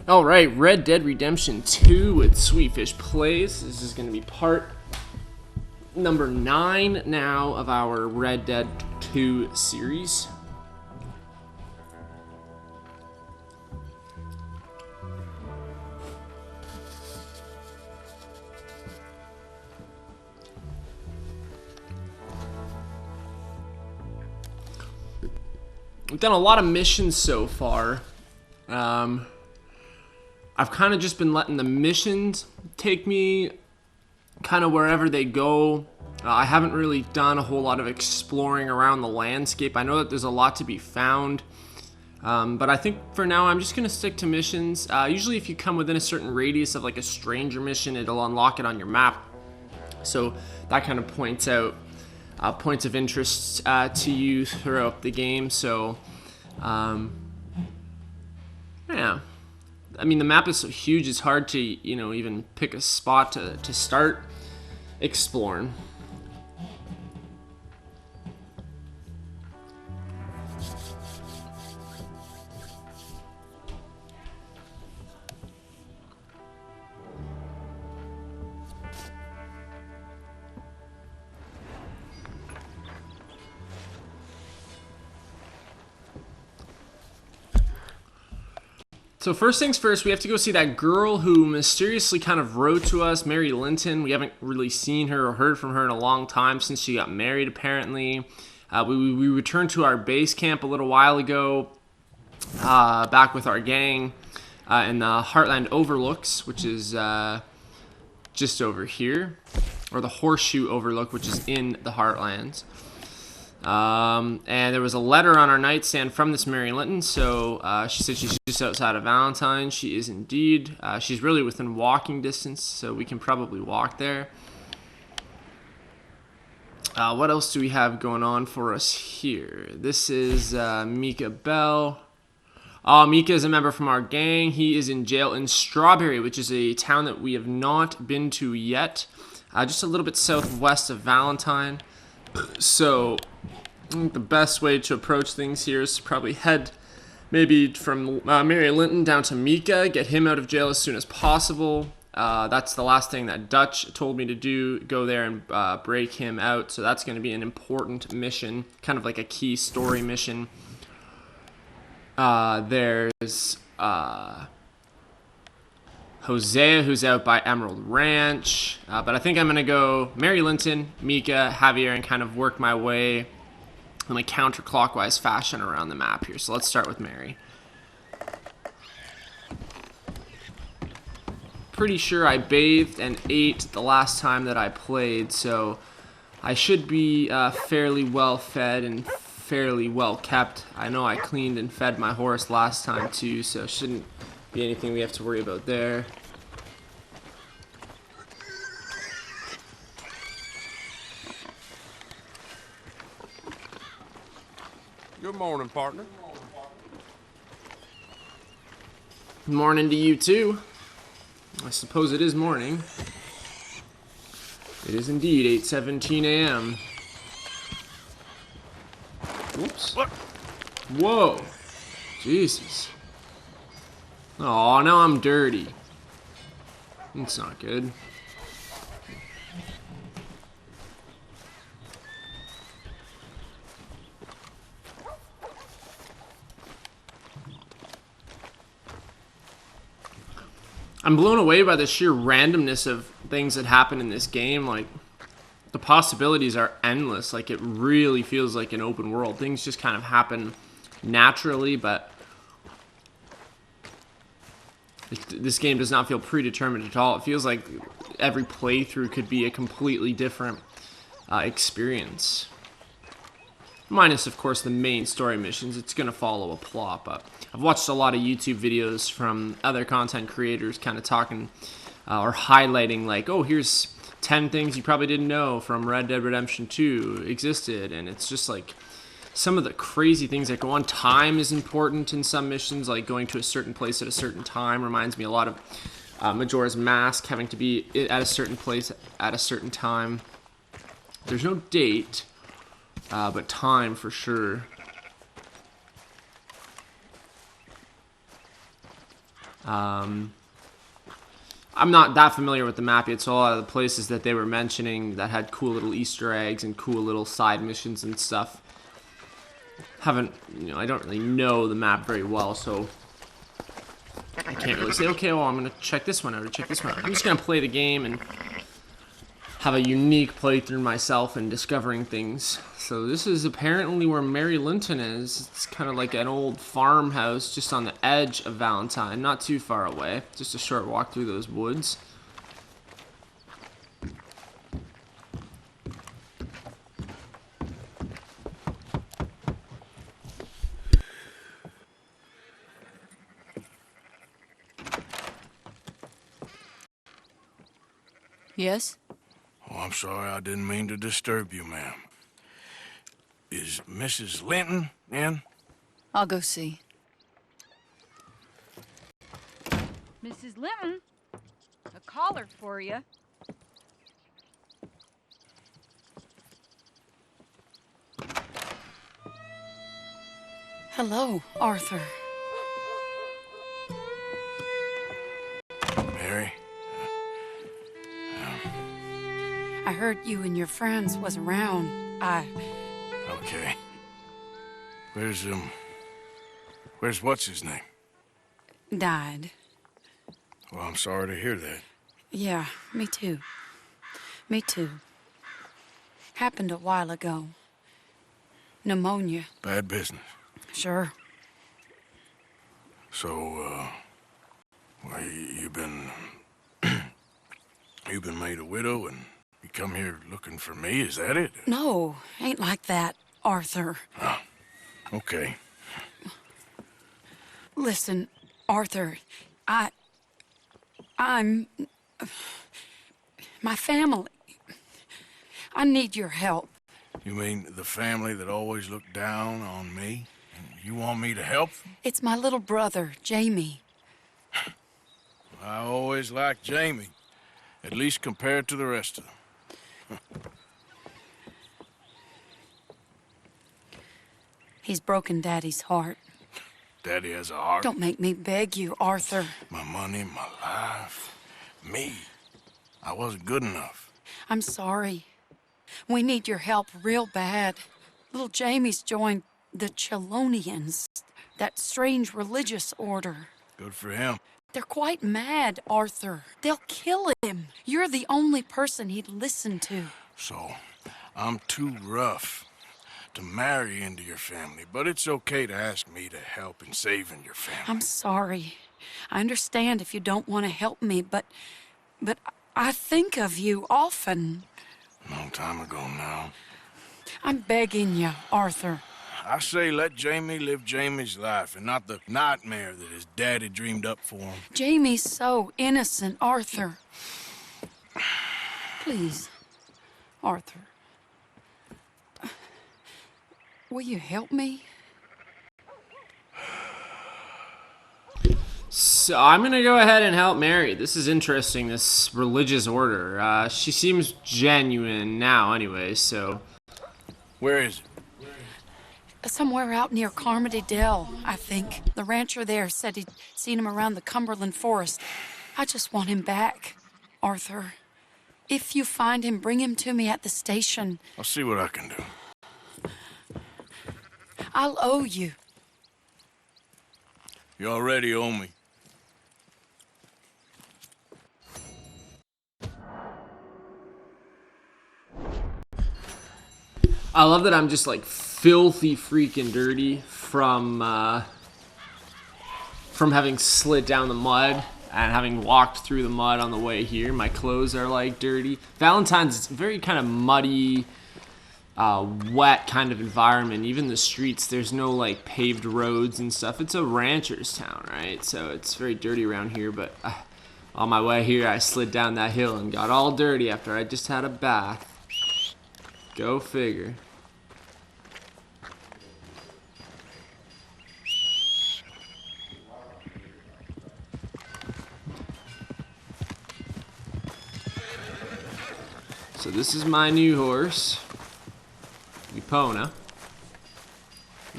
All right, Red Dead Redemption 2 with Sweetfish Plays. This is going to be part number 9 now of our Red Dead 2 series. We've done a lot of missions so far. I've kind of just been letting the missions take me kind of wherever they go. I haven't really done a whole lot of exploring around the landscape. I know that there's a lot to be found, but I think for now I'm just going to stick to missions. Usually if you come within a certain radius of like a stranger mission, it'll unlock it on your map. So that kind of points out points of interest to you throughout the game. So yeah, I mean the map is so huge it's hard to even pick a spot to start exploring. So first things first, we have to go see that girl who mysteriously kind of wrote to us, Mary Linton. We haven't really seen her or heard from her in a long time since she got married, apparently. We returned to our base camp a little while ago, back with our gang in the Heartland Overlooks, which is just over here, or the Horseshoe Overlook, which is in the Heartlands. And there was a letter on our nightstand from this Mary Linton, so she said she's just outside of Valentine. She is indeed. She's really within walking distance, so we can probably walk there. What else do we have going on for us here? This is Mika Bell. Mika is a member from our gang. He is in jail in Strawberry, which is a town that we have not been to yet. Just a little bit southwest of Valentine. So I think the best way to approach things here is to probably head maybe from Mary Linton down to Mika, get him out of jail as soon as possible. That's the last thing that Dutch told me to do, go there and break him out. So that's going to be an important mission, kind of like a key story mission. There's Hosea, who's out by Emerald Ranch. But I think I'm going to go Mary Linton, Mika, Javier, and kind of work my way in a counterclockwise fashion around the map here. So let's start with Mary. Pretty sure I bathed and ate the last time that I played, so I should be fairly well fed and fairly well kept. I know I cleaned and fed my horse last time too, so shouldn't be anything we have to worry about there. Good morning, partner. Good morning to you too. I suppose it is morning. It is indeed 8:17 a.m. Whoops. Whoa. Jesus. Oh, now I'm dirty. That's not good. I'm blown away by the sheer randomness of things that happen in this game. Like, the possibilities are endless. Like, it really feels like an open world. Things just kind of happen naturally, but this game does not feel predetermined at all. It feels like every playthrough could be a completely different experience. Minus, of course, the main story missions. It's going to follow a plot, but I've watched a lot of YouTube videos from other content creators kind of talking or highlighting like, oh, here's 10 things you probably didn't know from Red Dead Redemption 2 existed, and it's just like some of the crazy things that go on. Time is important in some missions, like going to a certain place at a certain time reminds me a lot of Majora's Mask, having to be at a certain place at a certain time. There's no date, but time for sure. I'm not that familiar with the map yet, so a lot of the places that they were mentioning that had cool little Easter eggs and cool little side missions and stuff I don't really know the map very well, so I can't really say, okay, well, I'm going to check this one out or check this one out. I'm just going to play the game and have a unique playthrough myself and discovering things. So this is apparently where Mary Linton is. It's kind of like an old farmhouse just on the edge of Valentine, not too far away. Just a short walk through those woods. Yes? Oh, I'm sorry, I didn't mean to disturb you, ma'am. Is Mrs. Linton in? I'll go see. Mrs. Linton? A caller for you. Hello, Arthur. Mary? I heard you and your friends was around. Okay. Where's what's his name? Died. Well, I'm sorry to hear that. Yeah, me too. Me too. Happened a while ago. Pneumonia. Bad business. Sure. So, well, you've been made a widow and you come here looking for me, is that it? No, ain't like that, Arthur. Oh, okay. Listen, Arthur, I'm... my family. I need your help. You mean the family that always looked down on me? And you want me to help them? It's my little brother, Jamie. I always liked Jamie, at least compared to the rest of them. He's broken Daddy's heart. Daddy has a heart. Don't make me beg you, Arthur. My money, my life, me. I wasn't good enough. I'm sorry. We need your help real bad. Little Jamie's joined the Chelonians, that strange religious order. Good for him. They're quite mad, Arthur. They'll kill him. You're the only person he'd listen to. So, I'm too rough to marry into your family, but it's okay to ask me to help in saving your family. I'm sorry. I understand if you don't want to help me, but I think of you often. Long time ago now. I'm begging you, Arthur. I say let Jamie live Jamie's life and not the nightmare that his daddy dreamed up for him. Jamie's so innocent, Arthur. Please, Arthur. Will you help me? So I'm going to go ahead and help Mary. This is interesting, this religious order. She seems genuine now anyway, so... Where is it? Somewhere out near Carmody Dell, I think. The rancher there said he'd seen him around the Cumberland Forest. I just want him back, Arthur. If you find him, bring him to me at the station. I'll see what I can do. I'll owe you. You already owe me. I love that I'm just like filthy freaking dirty from having slid down the mud and having walked through the mud on the way here. My clothes are like dirty. Valentine's is very kind of muddy, wet kind of environment. Even the streets, there's no like paved roads and stuff. It's a rancher's town, right? So it's very dirty around here, but on my way here I slid down that hill and got all dirty after I just had a bath. Go figure. So this is my new horse, Epona.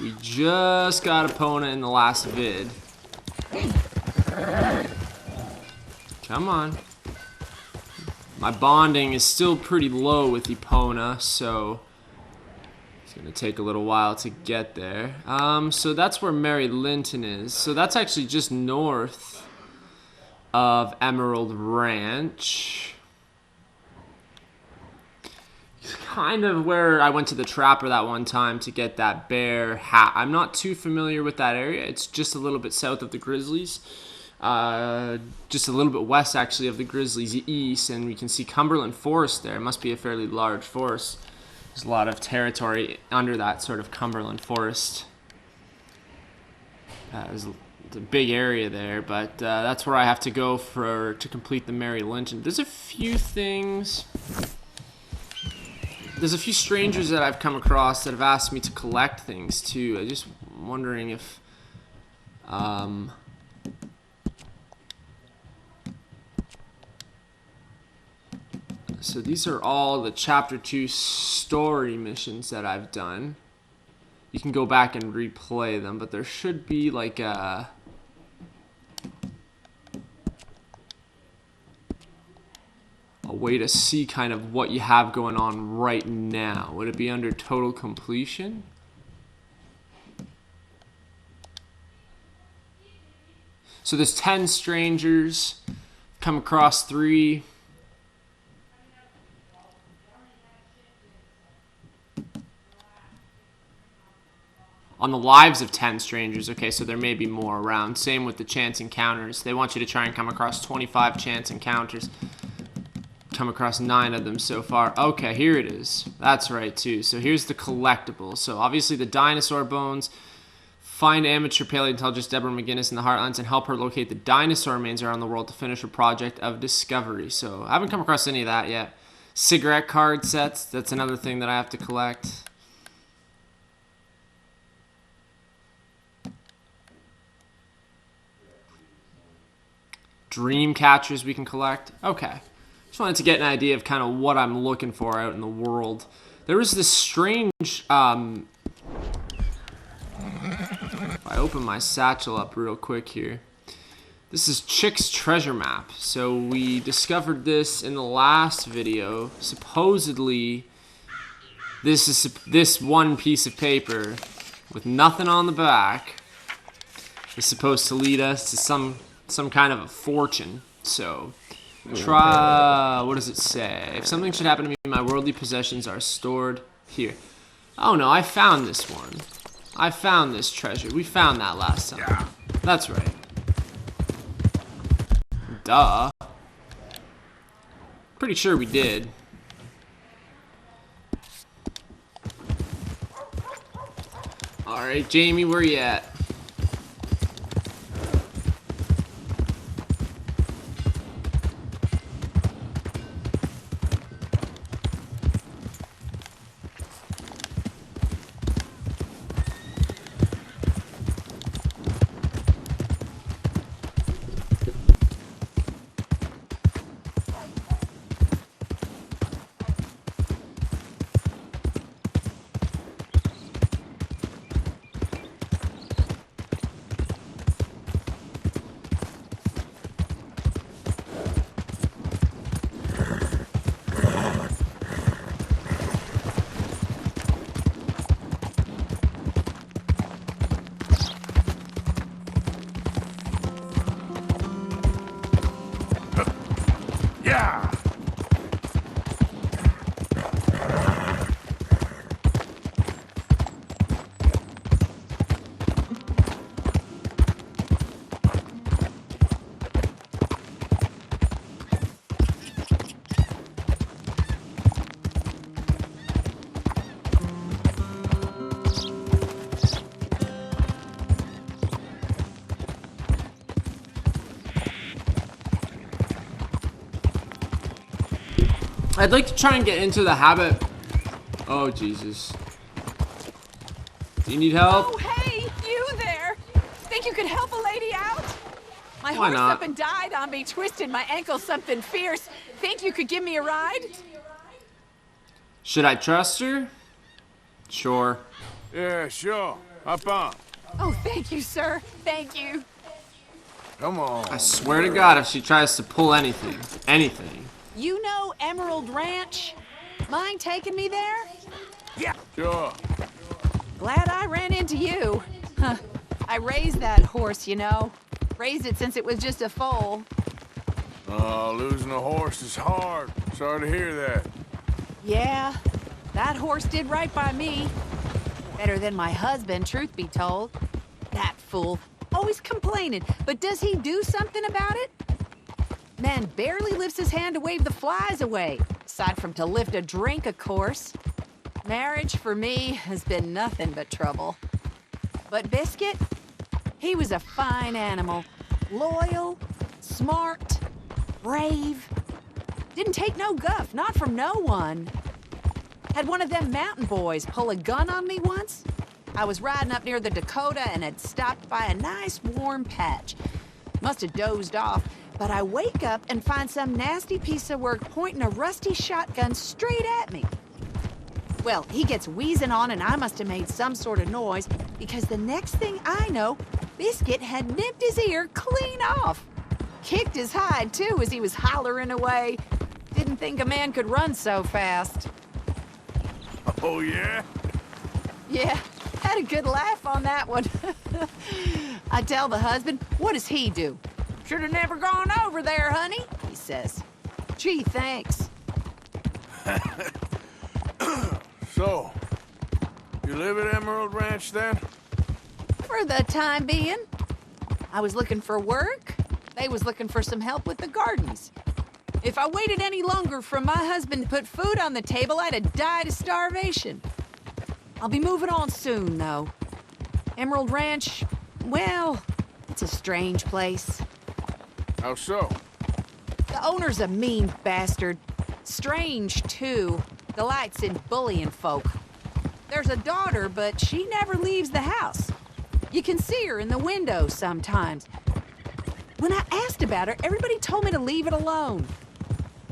We just got Epona in the last vid. Come on. My bonding is still pretty low with Epona, so it's gonna take a little while to get there. So that's where Mary Linton is. So that's actually just north of Emerald Ranch. Kind of where I went to the Trapper that one time to get that bear hat. I'm not too familiar with that area. It's just a little bit south of the Grizzlies. Just a little bit west, actually, of the Grizzlies east, and we can see Cumberland Forest there. It must be a fairly large forest. There's a lot of territory under that sort of Cumberland Forest. There's a big area there, but that's where I have to go to complete the Mary Linton. There's a few things... There's a few strangers that I've come across that have asked me to collect things too. I'm just wondering if so these are all the chapter 2 story missions that I've done. You can go back and replay them, but there should be like a way to see kind of what you have going on right now. Would it be under total completion? So there's 10 strangers, come across 3. On the lives of 10 strangers, okay, so there may be more around. Same with the chance encounters. They want you to try and come across 25 chance encounters. Come across 9 of them so far. Okay, here it is. That's right too. So here's the collectibles. So obviously the dinosaur bones. Find amateur paleontologist Deborah McGinnis in the Heartlands and help her locate the dinosaur remains around the world to finish a project of discovery. So I haven't come across any of that yet. Cigarette card sets. That's another thing that I have to collect. Dream catchers we can collect. Okay. Just wanted to get an idea of kind of what I'm looking for out in the world. There was this strange, if I open my satchel up real quick here. This is Chick's treasure map. So we discovered this in the last video. Supposedly, this one piece of paper with nothing on the back is supposed to lead us to some kind of a fortune. So... what does it say? If something should happen to me, my worldly possessions are stored here. Oh no, I found this one. I found this treasure. We found that last time. Yeah. That's right. Duh. Pretty sure we did. Alright, Jamie, where you at? I'd like to try and get into the habit. Oh, Jesus. Do you need help? Oh, hey, you there. Think you could help a lady out? My Why horse not? up and died on me, twisted my ankle something fierce. Think you could give me a ride? Should I trust her? Sure. Yeah, sure. Hop on. Oh, thank you, sir. Thank you. Come on. I swear to God, if she tries to pull anything. You know Emerald Ranch? Mind taking me there? Yeah. Sure. Glad I ran into you. Huh. I raised that horse, you know. Raised it since it was just a foal. Oh, losing a horse is hard. Sorry to hear that. Yeah, that horse did right by me. Better than my husband, truth be told. That fool. Always complaining, but does he do something about it? Man barely lifts his hand to wave the flies away. Aside from to lift a drink, of course. Marriage, for me, has been nothing but trouble. But Biscuit, he was a fine animal. Loyal, smart, brave. Didn't take no guff, not from no one. Had one of them mountain boys pull a gun on me once. I was riding up near the Dakota and had stopped by a nice warm patch. Must have dozed off, but I wake up and find some nasty piece of work pointing a rusty shotgun straight at me. Well, he gets wheezing on and I must have made some sort of noise because the next thing I know, Biscuit had nipped his ear clean off. Kicked his hide, too, as he was hollering away. Didn't think a man could run so fast. Oh, yeah? Yeah, had a good laugh on that one. I tell the husband, what does he do? Should have never gone over there, honey, he says. Gee, thanks. So, you live at Emerald Ranch then? For the time being. I was looking for work. They was looking for some help with the gardens. If I waited any longer for my husband to put food on the table, I'd have died of starvation. I'll be moving on soon, though. Emerald Ranch, well, it's a strange place. How so? The owner's a mean bastard. Strange, too. Delights in bullying folk. There's a daughter, but she never leaves the house. You can see her in the window sometimes. When I asked about her, everybody told me to leave it alone.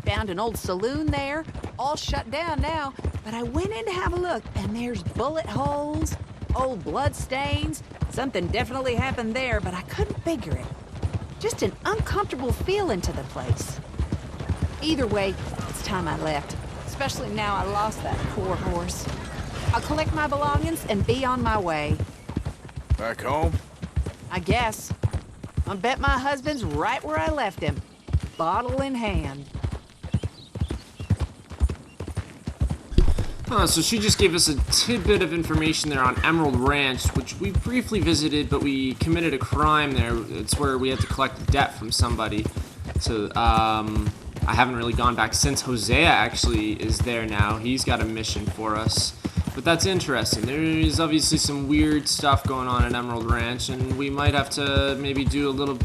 Found an old saloon there, all shut down now, but I went in to have a look, and there's bullet holes, old blood stains. Something definitely happened there, but I couldn't figure it. Just an uncomfortable feeling to the place. Either way, it's time I left, especially now I lost that poor horse. I'll collect my belongings and be on my way. Back home? I guess. I bet my husband's right where I left him, bottle in hand. So she just gave us a tidbit of information there on Emerald Ranch, which we briefly visited, but we committed a crime there. It's where we had to collect a debt from somebody. So I haven't really gone back since. Hosea actually is there now. He's got a mission for us. But that's interesting. There is obviously some weird stuff going on at Emerald Ranch, and we might have to maybe do a little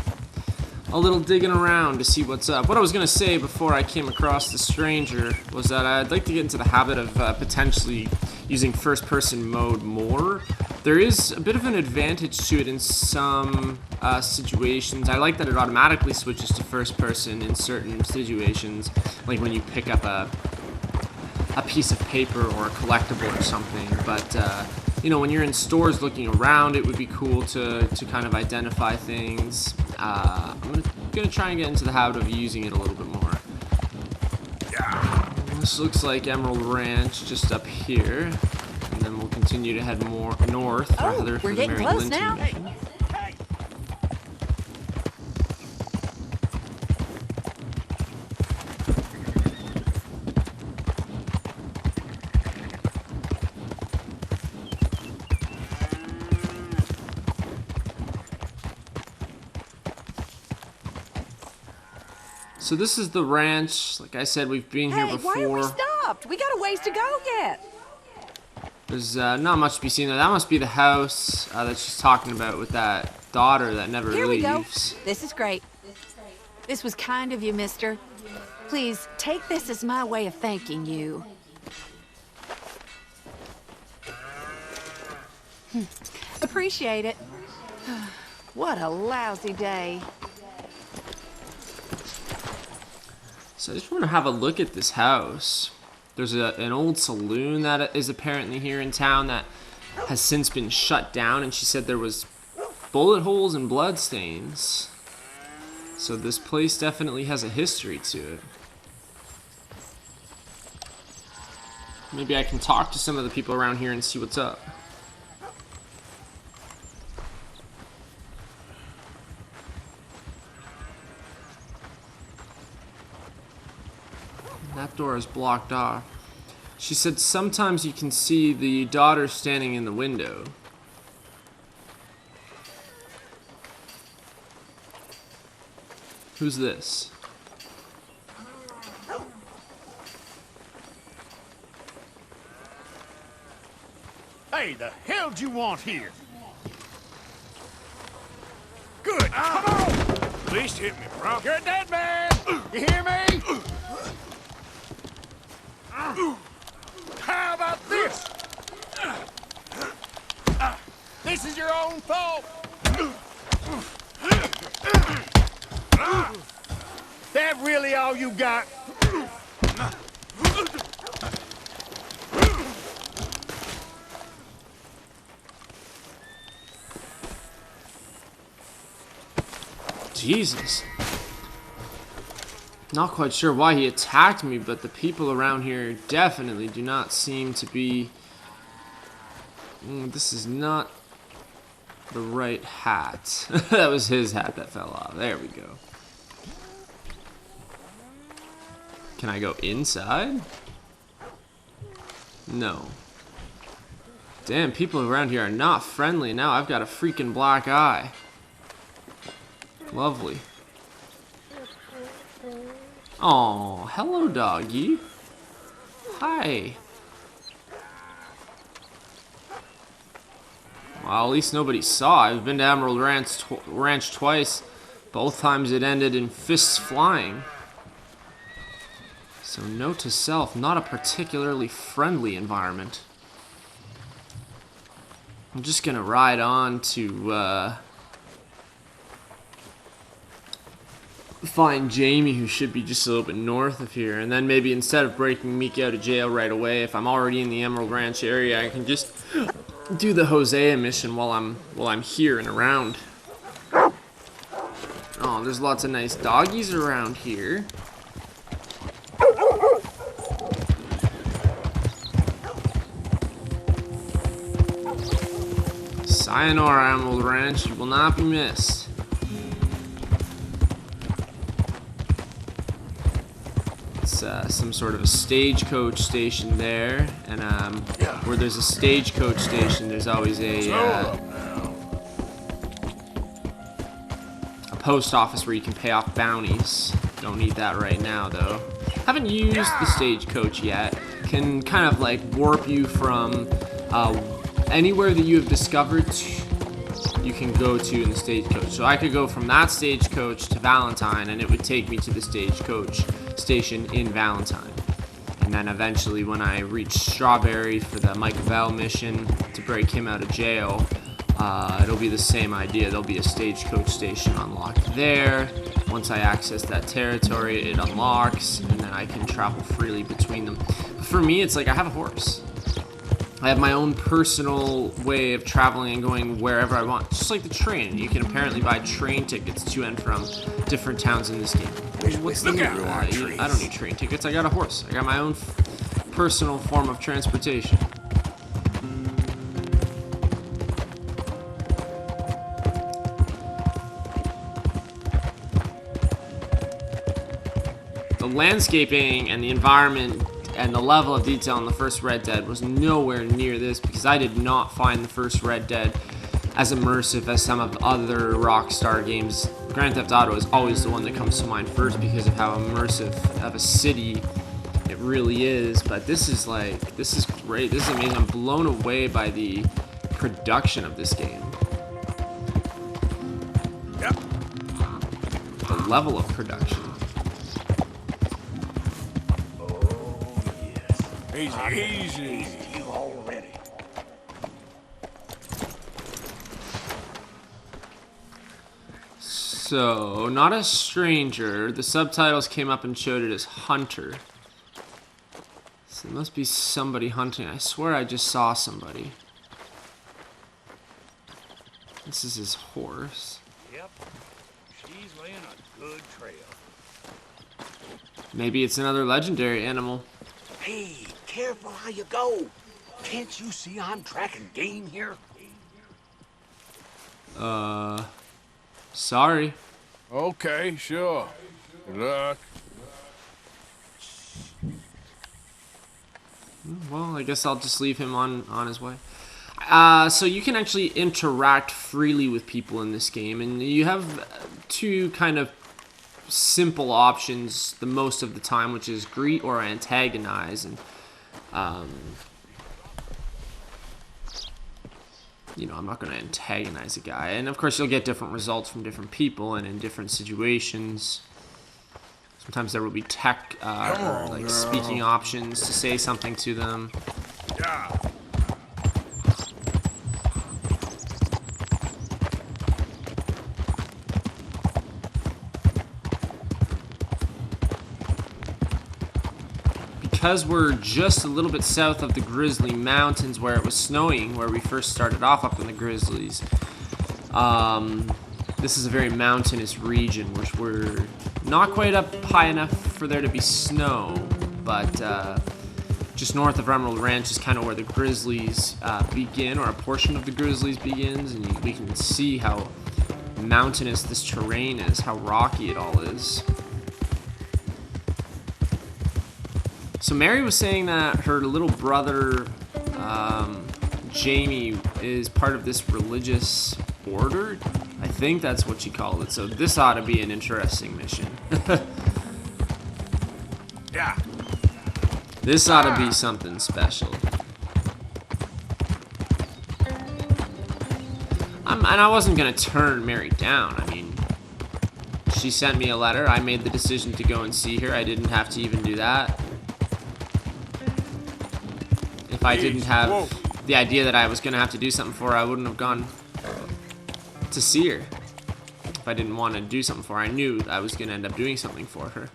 digging around to see what's up. What I was going to say before I came across the stranger was that I'd like to get into the habit of potentially using first-person mode more. There is a bit of an advantage to it in some situations. I like that it automatically switches to first-person in certain situations, like when you pick up a piece of paper or a collectible or something. But you know, when you're in stores looking around, it would be cool to kind of identify things. I'm gonna try and get into the habit of using it a little bit more. This looks like Emerald Ranch just up here, and then we'll continue to head more north. Oh, we're getting close now. Mission. So this is the ranch. Like I said, we've been here before. Why are we stopped? We got a ways to go yet. There's not much to be seen there. That must be the house that she's talking about with that daughter that never Here we go. leaves. This is great. This was kind of you, mister. Please, take this as my way of thanking you. Appreciate it. What a lousy day. So I just want to have a look at this house. There's an old saloon that is apparently here in town that has since been shut down, and she said there was bullet holes and blood stains. So this place definitely has a history to it. Maybe I can talk to some of the people around here and see what's up. That door is blocked off. She said sometimes you can see the daughter standing in the window. Who's this? Hey, the hell'd you want here? Good, come on! At least hit me, bro. You're a dead man! You hear me? How about this? This is your own fault! That really all you got? Jesus. Not quite sure why he attacked me, but the people around here definitely do not seem to be... this is not the right hat. That was his hat that fell off. There we go. Can I go inside? No. Damn, people around here are not friendly. Now I've got a freaking black eye. Lovely. Oh, hello, doggy. Hi. Well, at least nobody saw. I've been to Emerald Ranch twice. Both times it ended in fists flying. So note to self, not a particularly friendly environment. I'm just gonna ride on to find Jamie, who should be just a little bit north of here, and then maybe instead of breaking Miki out of jail right away, if I'm already in the Emerald Ranch area, I can just do the Hosea mission while I'm here and around. Oh, there's lots of nice doggies around here. Sayonara, Emerald Ranch, you will not be missed. Some sort of a stagecoach station there, and where there's a stagecoach station, there's always a post office where you can pay off bounties. Don't need that right now, though. Haven't used the stagecoach yet. Can kind of like warp you from anywhere that you have discovered you can go to in the stagecoach. So I could go from that stagecoach to Valentine, and it would take me to the stagecoach station in Valentine. And then eventually when I reach Strawberry for the Mike Bell mission to break him out of jail, it'll be the same idea. There'll be a stagecoach station unlocked there. Once I access that territory, it unlocks, and then I can travel freely between them. For me, it's like I have a horse. I have my own personal way of traveling and going wherever I want. Just like the train. You can apparently buy train tickets to and from different towns in this game. What's the I don't need train tickets. I got a horse. I got my own personal form of transportation. The landscaping and the environment and the level of detail in the first Red Dead was nowhere near this, because I did not find the first Red Dead as immersive as some of the other Rockstar games. Grand Theft Auto is always the one that comes to mind first because of how immersive of a city it really is, but this is great. This is amazing. I'm blown away by the production of this game. Yep. The level of production. Easy. You already. So, not a stranger. The subtitles came up and showed it as Hunter. So, there must be somebody hunting. I swear I just saw somebody. This is his horse. Yep. She's laying a good Maybe it's another legendary animal. Hey, careful how you go. Can't you see I'm tracking game here? Sorry. Okay, sure. Good luck. Well, I guess I'll just leave him on his way. So you can actually interact freely with people in this game, and you have two kind of simple options the most of the time, which is greet or antagonize. And you know, I'm not going to antagonize a guy, and of course you'll get different results from different people and in different situations. Sometimes there will be tech or like speaking options to say something to them. Yeah. Because we're just a little bit south of the Grizzly Mountains where it was snowing, where we first started off up in the Grizzlies, this is a very mountainous region, which we're not quite up high enough for there to be snow, but just north of Emerald Ranch is kind of where the Grizzlies begin, or a portion of the Grizzlies begins, and we can see how mountainous this terrain is, how rocky it all is. So Mary was saying that her little brother, Jamie, is part of this religious order. I think that's what she called it. So this ought to be an interesting mission. Yeah. This ought to be something special. And I wasn't going to turn Mary down. I mean, she sent me a letter. I made the decision to go and see her. I didn't have to even do that. If I didn't have the idea that I was going to have to do something for her, I wouldn't have gone to see her. If I didn't want to do something for her, I knew I was going to end up doing something for her.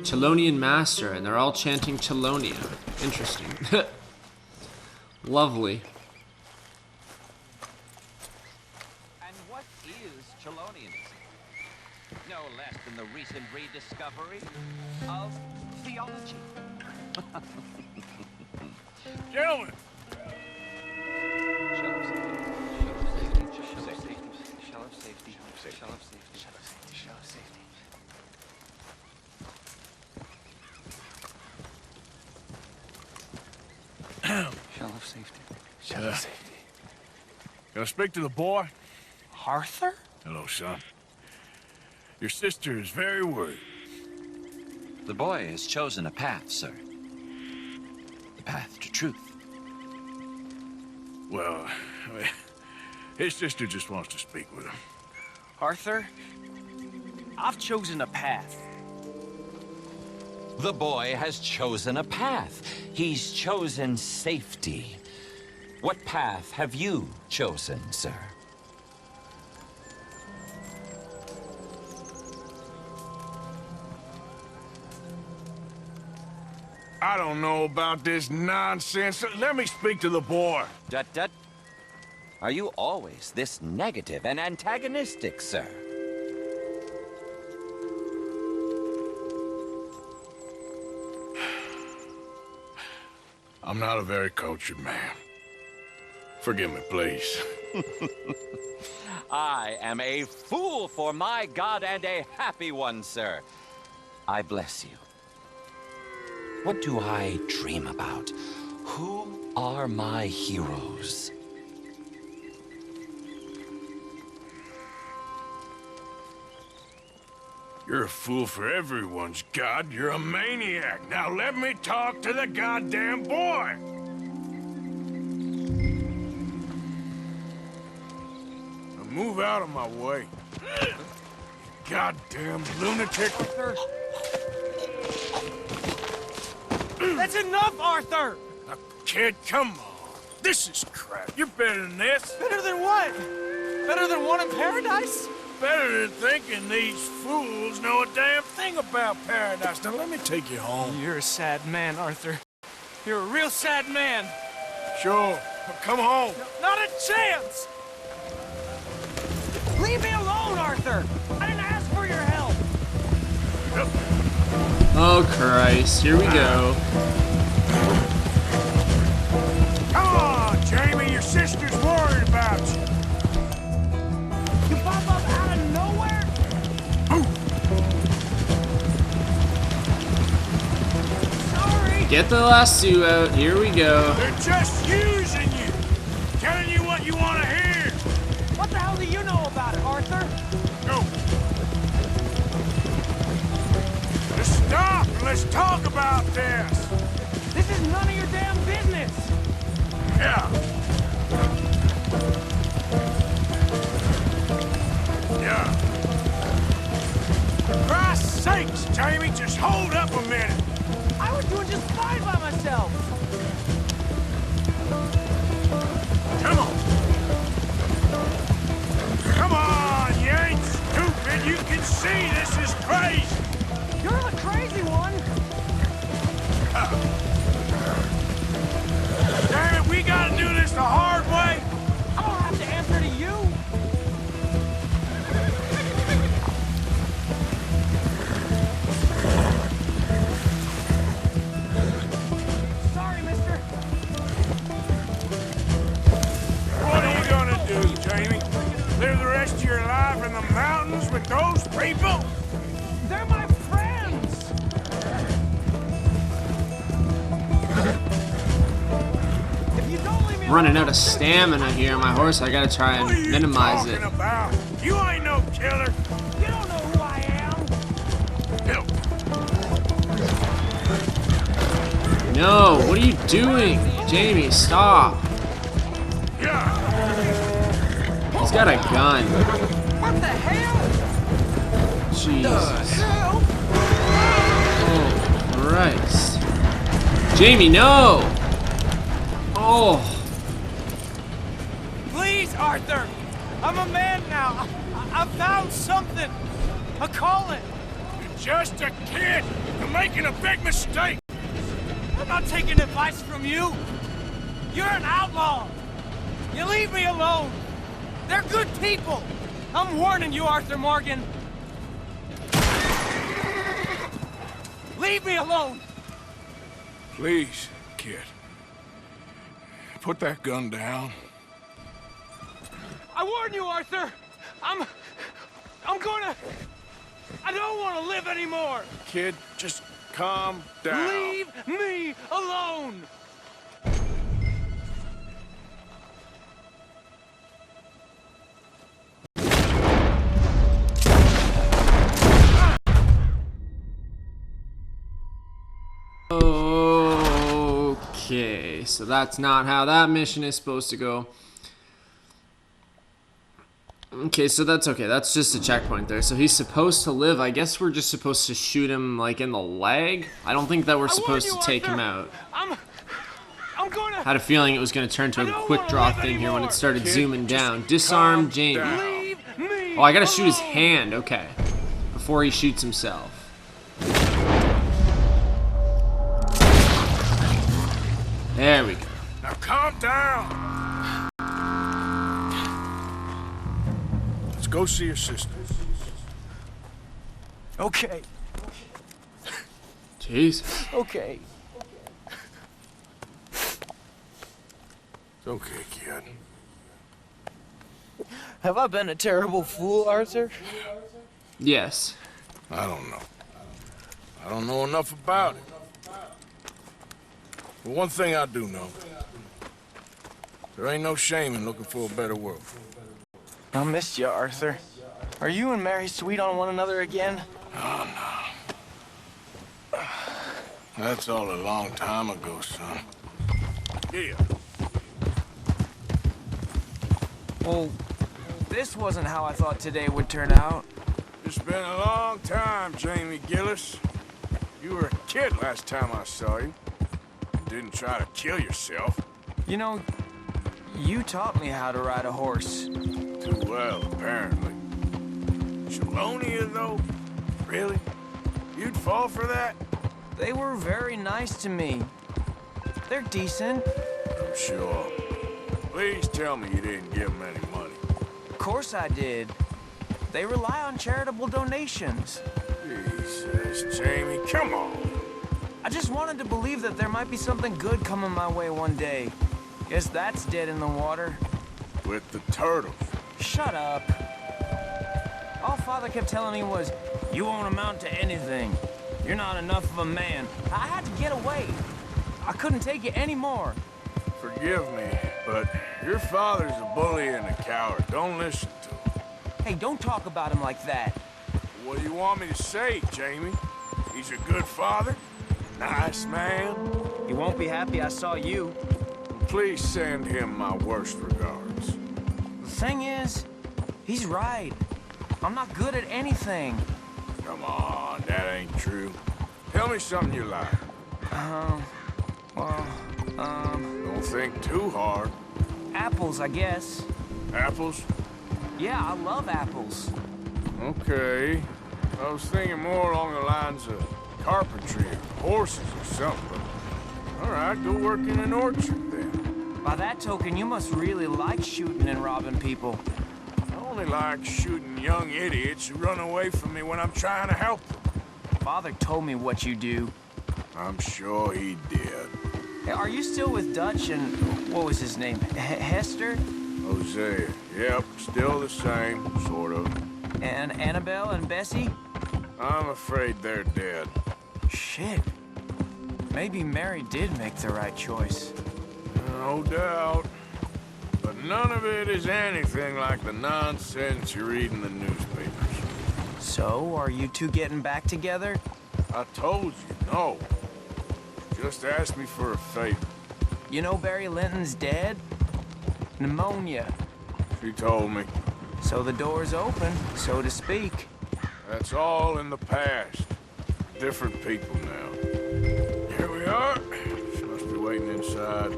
Chelonian Master, and they're all chanting Chelonia. Interesting. Lovely. And what is Chelonianism? No less than the recent rediscovery of theology. Gentlemen. Shell of safety. Can I speak to the boy? Arthur? Hello, son. Your sister is very worried. The boy has chosen a path, sir. The path to truth. Well, his sister just wants to speak with him. Arthur, I've chosen a path. The boy has chosen a path. He's chosen safety. What path have you chosen, sir? I don't know about this nonsense. Let me speak to the boy. Dut. Are you always this negative and antagonistic, sir? I'm not a very cultured man. Forgive me, please. I am a fool for my God and a happy one, sir. I bless you. What do I dream about? Who are my heroes? You're a fool for everyone's God. You're a maniac. Now let me talk to the goddamn boy. Now move out of my way. Goddamn lunatic. That's enough, Arthur! Now, kid, come on. This is crap. You're better than this. Better than what? Better than one in paradise? Better than thinking these fools know a damn thing about paradise. Now let me take you home. You're a sad man, Arthur. You're a real sad man. Sure, but come home. Not a chance! Leave me alone, Arthur! I didn't ask for your help! Oh, Christ. Here we go. Come on, Jamie. Your sister's worried about you. You pop up out of nowhere? Sorry. Get the lasso out. Here we go. They're just using you. Telling you what you want to hear. What the hell do you know about it, Arthur? Go. Just stop and let's talk about this. This is none of your damn business. Yeah. Yeah. For Christ's sakes, Jamie, just hold up a minute. I was doing just fine by myself. Come on. Come on, you ain't stupid. You can see this is crazy. You're the crazy one. Damn it, we gotta do this the hard way. I don't have to answer to you. Sorry, mister. What are you gonna do, Jamie? Live the rest of your life in the mountains with those people? They're my friends. If you don't leave me Running alone, out of stamina here on my horse. I gotta try What are and you minimize talking it. about? You ain't no killer. you don't know who I am. Hell, No, what are you doing? Jamie, stop. yeah. He's got a gun. What the hell? Jesus. Oh, Christ. Jamie, no! Oh, Please, Arthur. I'm a man now. I found something. A calling. You're just a kid. You're making a big mistake. I'm not taking advice from you. You're an outlaw. You leave me alone. They're good people. I'm warning you, Arthur Morgan. Leave me alone. Please, kid. Put that gun down. I warn you, Arthur. I'm gonna... I don't want to live anymore. Kid, just calm down. Leave me alone. okay. So that's not how that mission is supposed to go. Okay, so that's okay. That's just a checkpoint there. So he's supposed to live. I guess we're just supposed to shoot him, like, in the leg. I don't think that we're supposed to take him out. I'm gonna... Had a feeling it was going to turn to I a don't quick wanna draw live thing here when it anymore. started Kid, zooming just down. Disarm calm Jamie. down. Leave me Oh, I gotta shoot his alone. hand. Okay. Before he shoots himself. There we go. Now calm down. Let's go see your sister. Okay, Jesus. okay. It's okay, kid. Have I been a terrible fool, Arthur? Yes. I don't know. I don't know enough about it. But one thing I do know. There ain't no shame in looking for a better world. I missed you, Arthur. Are you and Mary sweet on one another again? That's all a long time ago, son. Yeah. Well, this wasn't how I thought today would turn out. It's been a long time, Jamie Gillis. You were a kid last time I saw you. Didn't try to kill yourself. You know, you taught me how to ride a horse. Too well, apparently. Shalonia, though? Really? You'd fall for that? They were very nice to me. They're decent. I'm sure. Please tell me you didn't give them any money. Of course I did. They rely on charitable donations. Gee, Jesus, Jamie, come on. I just wanted to believe that there might be something good coming my way one day. Guess that's dead in the water. With the turtles. Shut up. All Father kept telling me was, you won't amount to anything. You're not enough of a man. I had to get away. I couldn't take it anymore. Forgive me, but your father's a bully and a coward. Don't listen to him. Hey, don't talk about him like that. What do you want me to say, Jamie? He's a good father? Nice man? He won't be happy I saw you. Please send him my worst regards. The thing is, he's right. I'm not good at anything. Come on, that ain't true. Tell me something you like. Don't think too hard. Apples, I guess. Apples? Yeah, I love apples. Okay. I was thinking more along the lines of carpentry or horses or something. All right, go work in an orchard then. By that token, you must really like shooting and robbing people. I only like shooting young idiots who run away from me when I'm trying to help them. Father told me what you do. I'm sure he did. Hey, are you still with Dutch and... what was his name? Hester? Hosea. Yep, still the same, sort of. And Annabelle and Bessie? I'm afraid they're dead. Shit. Maybe Mary did make the right choice. No doubt. But none of it is anything like the nonsense you read in the newspapers. So, are you two getting back together? I told you, no. Just ask me for a favor. You know Barry Linton's dead? Pneumonia. She told me. So the door's open, so to speak. That's all in the past. Different people now. Here we are. She must be waiting inside.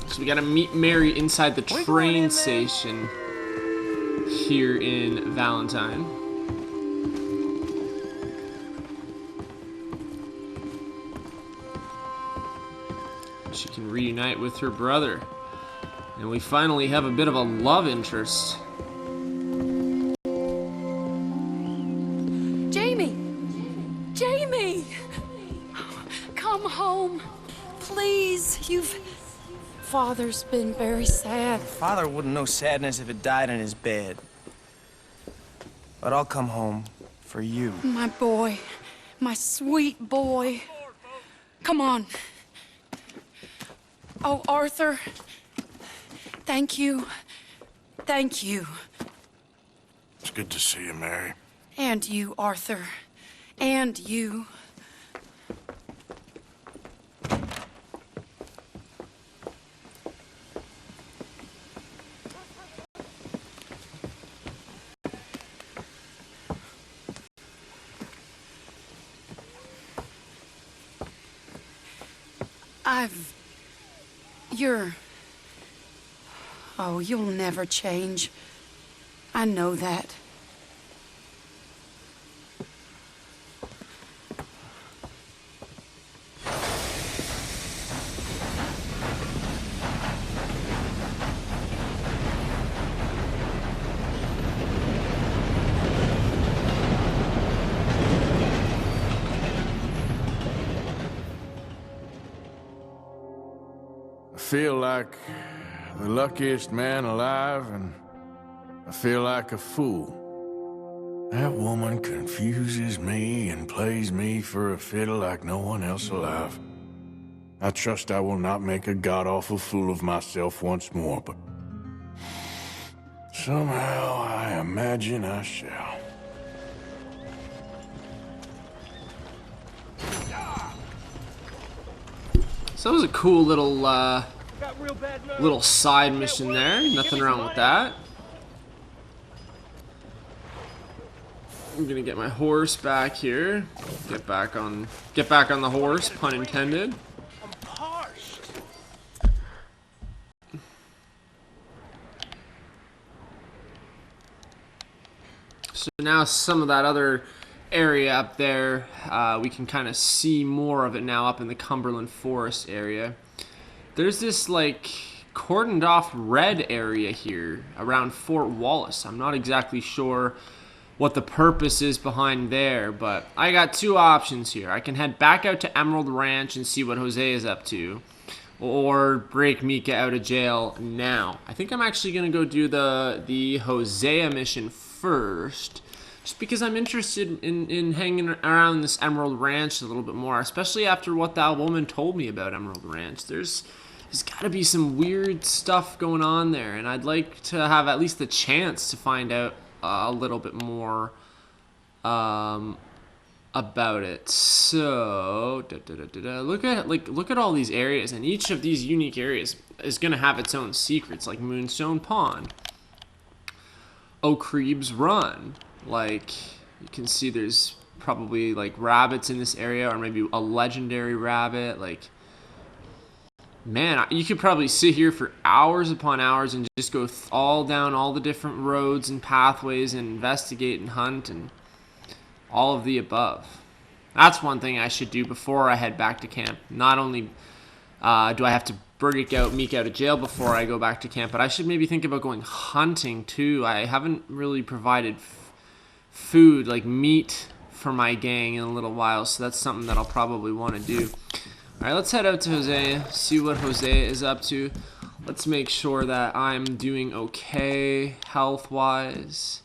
So we gotta meet Mary inside the train station here in Valentine. She can reunite with her brother. And we finally have a bit of a love interest. Jamie! Jamie! Come home. Please, Father's been very sad. Father wouldn't know sadness if it died in his bed. But I'll come home for you. My boy. My sweet boy. Come on. Oh, Arthur. Thank you. Thank you. It's good to see you, Mary. And you, Arthur. And you. Oh, you'll never change. I know that. I feel like the luckiest man alive, and I feel like a fool. That woman confuses me and plays me for a fiddle like no one else alive. I trust I will not make a god-awful fool of myself once more, but somehow I imagine I shall. So that was a cool little side mission there. Nothing wrong with that. I'm gonna get my horse back here. Get back on the horse, pun intended. So now some of that other area up there. We can kind of see more of it now up in the Cumberland Forest area. There's this like cordoned off red area here around Fort Wallace. I'm not exactly sure what the purpose is behind there, but I got two options here. I can head back out to Emerald Ranch and see what Jose is up to, or break Mika out of jail now. I think I'm actually going to go do the Hosea mission first, just because I'm interested in hanging around this Emerald Ranch a little bit more, especially after what that woman told me about Emerald Ranch. There's got to be some weird stuff going on there, and I'd like to have at least the chance to find out a little bit more about it. So look at all these areas, and each of these unique areas is going to have its own secrets, like Moonstone Pond, O'Creeb's Run. Like, you can see there's probably like rabbits in this area, or maybe a legendary rabbit. Like, man, you could probably sit here for hours upon hours and just go all down all the different roads and pathways and investigate and hunt and all of the above. That's one thing I should do before I head back to camp. Not only do I have to break out Meek out of jail before I go back to camp, but I should maybe think about going hunting too. I haven't really provided food, like meat, for my gang in a little while, so that's something that I'll probably want to do. Alright, let's head out to Hosea, see what Hosea is up to. Let's make sure that I'm doing okay health-wise.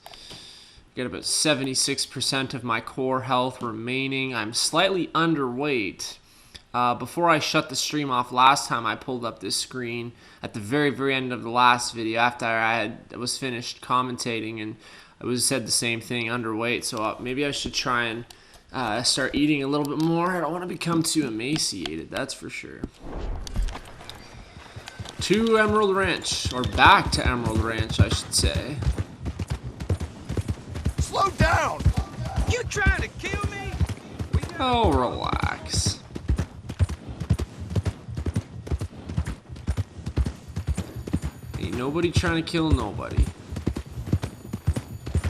Got about 76% of my core health remaining. I'm slightly underweight. Before I shut the stream off last time, I pulled up this screen at the very, very end of the last video after I was finished commentating, and it said the same thing, underweight. So maybe I should try and start eating a little bit more. I don't want to become too emaciated, that's for sure. To Emerald Ranch, or back to Emerald Ranch, I should say. Slow down! You trying to kill me? Oh, relax. Ain't nobody trying to kill nobody.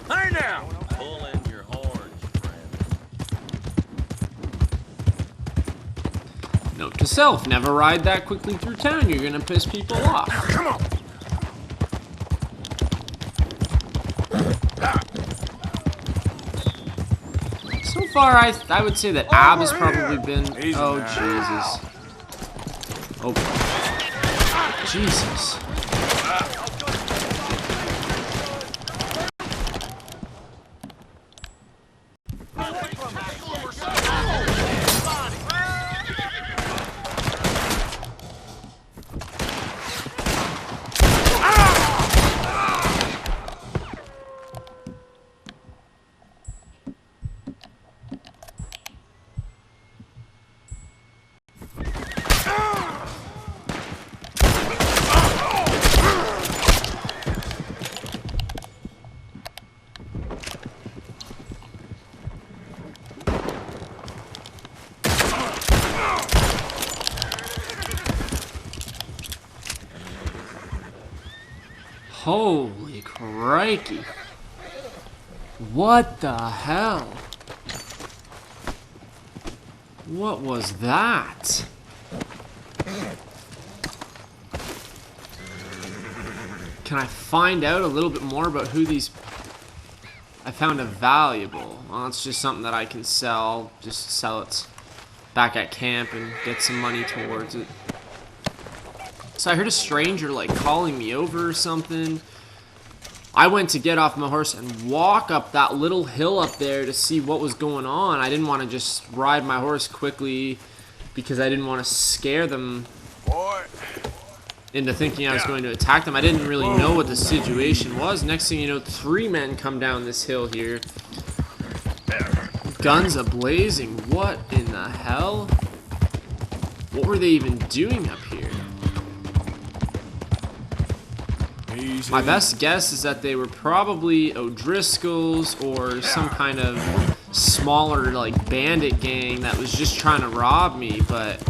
Hey now! Pull in your horns, friend. Note to self, never ride that quickly through town. You're gonna piss people off. Come on! So far, I would say that Ab has probably been... Easy Oh, now. Jesus. Oh, Jesus. Holy crikey. What the hell? What was that? Can I find out a little bit more about who these... I found a valuable. Well, it's just something that I can sell. Just sell it back at camp and get some money towards it. So I heard a stranger like calling me over or something. I went to get off my horse and walk up that little hill up there to see what was going on. I didn't want to just ride my horse quickly because I didn't want to scare them into thinking I was going to attack them. I didn't really know what the situation was. Next thing you know, 3 men come down this hill here. Guns a-blazing. What in the hell? What were they even doing up here? Easy. My best guess is that they were probably O'Driscolls or some kind of smaller like bandit gang that was just trying to rob me, but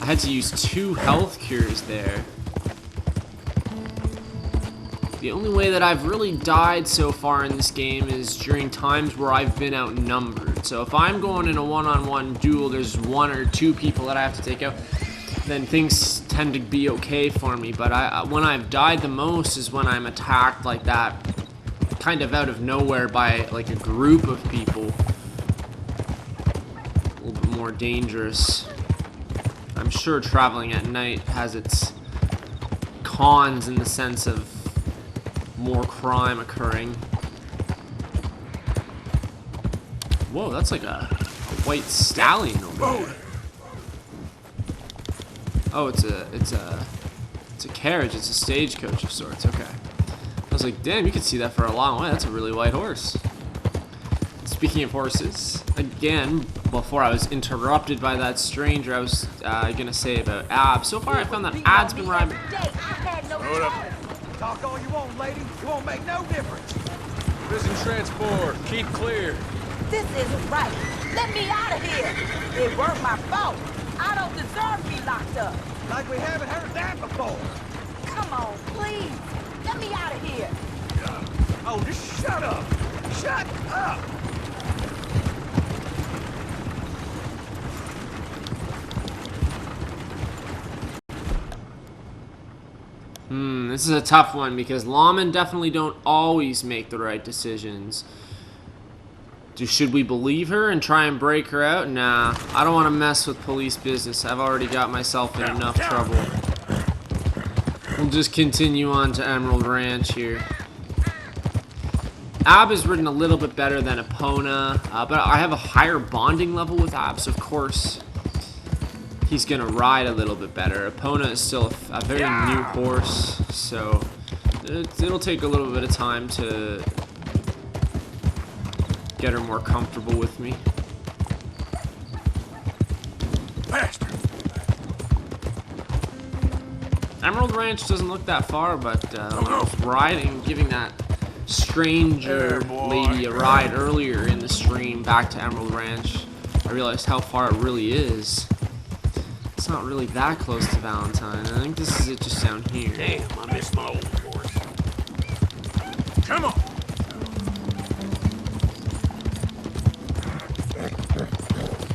I had to use 2 health cures there. The only way that I've really died so far in this game is during times where I've been outnumbered. So if I'm going in a one-on-one duel, there's 1 or 2 people that I have to take out, then things tend to be okay for me. But when I've died the most is when I'm attacked like that, kind of out of nowhere by like a group of people. A little bit more dangerous. I'm sure traveling at night has its cons in the sense of more crime occurring. Whoa, that's like a white stallion over there. Oh, it's a carriage. It's a stagecoach of sorts. Okay. I was like, damn, you can see that for a long way. That's a really white horse. Speaking of horses, again, before I was interrupted by that stranger, I was gonna say about Ab. So far, I found that Ab's been riding. Hold up. Talk all you want, lady. It won't make no difference. Prison transport. Keep clear. This isn't right. Let me out of here. It weren't my fault. I don't deserve to be locked up. Like we haven't heard that before. Come on, please. Let me out of here. Oh, just shut up. Shut up. This is a tough one because lawmen definitely don't always make the right decisions. Should we believe her and try and break her out? Nah, I don't want to mess with police business. I've already got myself in enough trouble. We'll just continue on to Emerald Ranch here. Ab is ridden a little bit better than Epona, but I have a higher bonding level with Ab, so of course he's gonna ride a little bit better. Epona is still a very new horse, so it'll take a little bit of time to get her more comfortable with me. Bastard. Emerald Ranch doesn't look that far, but when I was riding, giving that stranger lady a ride earlier in the stream back to Emerald Ranch, I realized how far it really is. It's not really that close to Valentine. I think this is it just down here. Damn, I miss my old horse. Come on.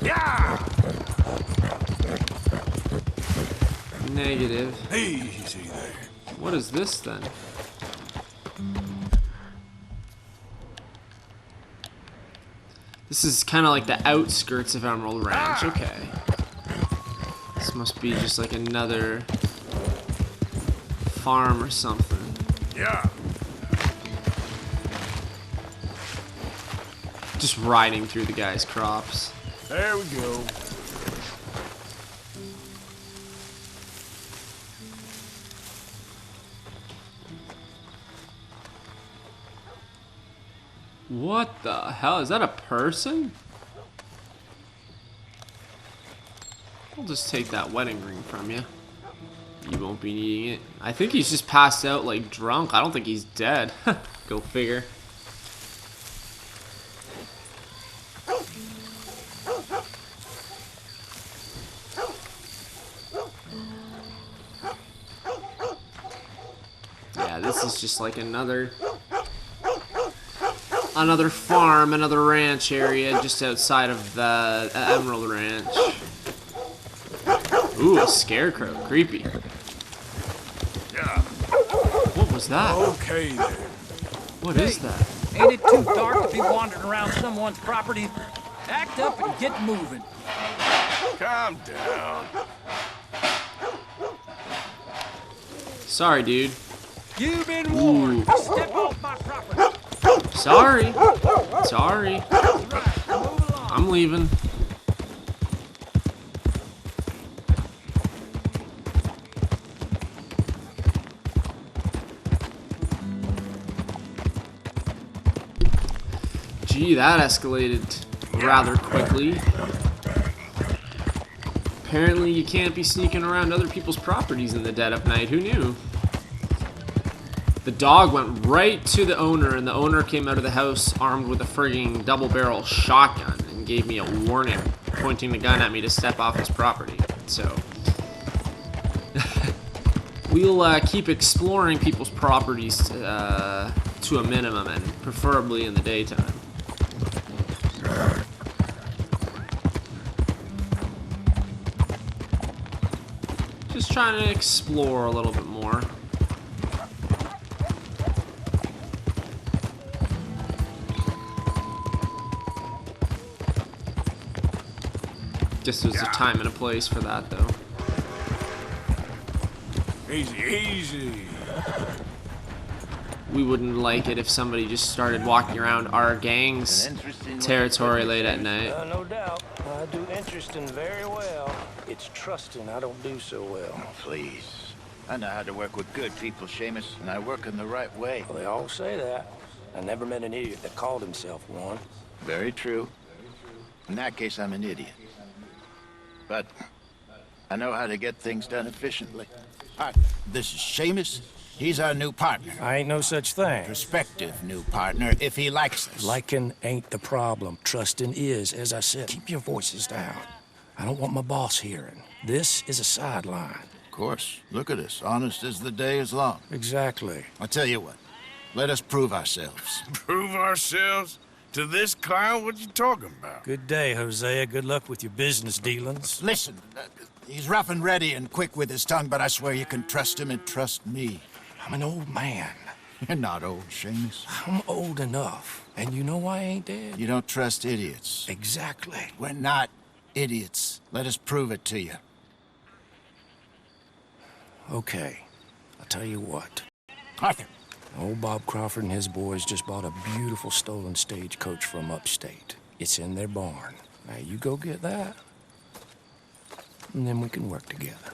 Yeah. Negative. Easy there. What is this then? This is kind of like the outskirts of Emerald Ranch. Okay. This must be just like another farm or something. Yeah. Just riding through the guy's crops. There we go. What the hell? Is that a person? I'll just take that wedding ring from you. You won't be needing it. I think he's just passed out like drunk. I don't think he's dead. Go figure. Yeah, this is just like another farm, another ranch area just outside of the Emerald Ranch. Ooh, a scarecrow. Creepy. Yeah. What was that? Okay there. What is that? Ain't it too dark to be wandering around someone's property? Act up and get moving. Calm down. Sorry, dude. You've been warned. Step off my property. Sorry. Sorry. Right, move along. I'm leaving. Gee, that escalated rather quickly. Apparently you can't be sneaking around other people's properties in the dead of night. Who knew? The dog went right to the owner, and the owner came out of the house armed with a frigging double-barrel shotgun and gave me a warning, pointing the gun at me to step off his property. So, we'll keep exploring people's properties to a minimum, and preferably in the daytime. Just trying to explore a little bit more. Guess there's a time and a place for that, though. Easy, easy. We wouldn't like it if somebody just started walking around our gang's territory late at night. No doubt. I do interesting very well. It's trusting I don't do so well. Please. I know how to work with good people, Seamus, and I work in the right way. Well, they all say that. I never met an idiot that called himself one. Very true. In that case, I'm an idiot. But I know how to get things done efficiently. Hi, this is Seamus. He's our new partner. I ain't no such thing. Prospective new partner, if he likes us. Liking ain't the problem. Trusting is, as I said. Keep your voices down. I don't want my boss hearing. This is a sideline. Of course. Look at us. Honest as the day is long. Exactly. I'll tell you what. Let us prove ourselves. Prove ourselves? To this clown? What you talking about? Good day, Hosea. Good luck with your business dealings. Listen, he's rough and ready and quick with his tongue, but I swear you can trust him and trust me. I'm an old man. You're not old, Seamus. I'm old enough. And you know I ain't dead. You don't trust idiots. Exactly. We're not idiots. Let us prove it to you. Okay. I'll tell you what. Arthur. Old Bob Crawford and his boys just bought a beautiful stolen stagecoach from upstate. It's in their barn. Now you go get that, and then we can work together.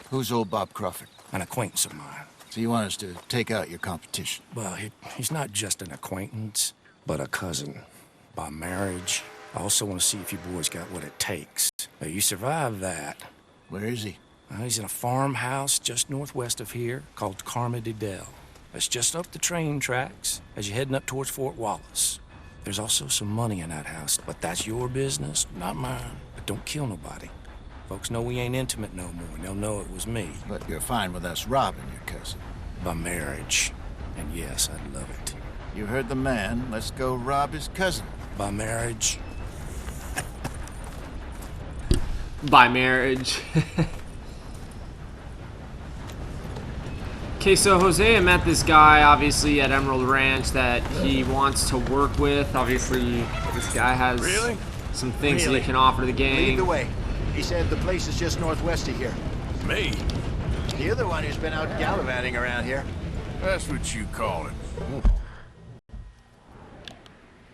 Who's old Bob Crawford? An acquaintance of mine. So you want us to take out your competition? Well, he's not just an acquaintance, but a cousin. By marriage. I also want to see if you boys got what it takes. Now, you survive that. Where is he? He's in a farmhouse just northwest of here called Carmody Dell. It's just up the train tracks as you're heading up towards Fort Wallace. There's also some money in that house, but that's your business, not mine. But don't kill nobody. Folks know we ain't intimate no more, and they'll know it was me. But you're fine with us robbing your cousin. By marriage. And yes, I'd love it. You heard the man. Let's go rob his cousin. By marriage. By marriage. Okay, so Hosea met this guy, obviously, at Emerald Ranch that he wants to work with. Obviously, this guy has some things that he can offer the gang. Lead the way. He said the place is just northwest of here. Me? You're the one who's been out gallivanting around here. That's what you call it.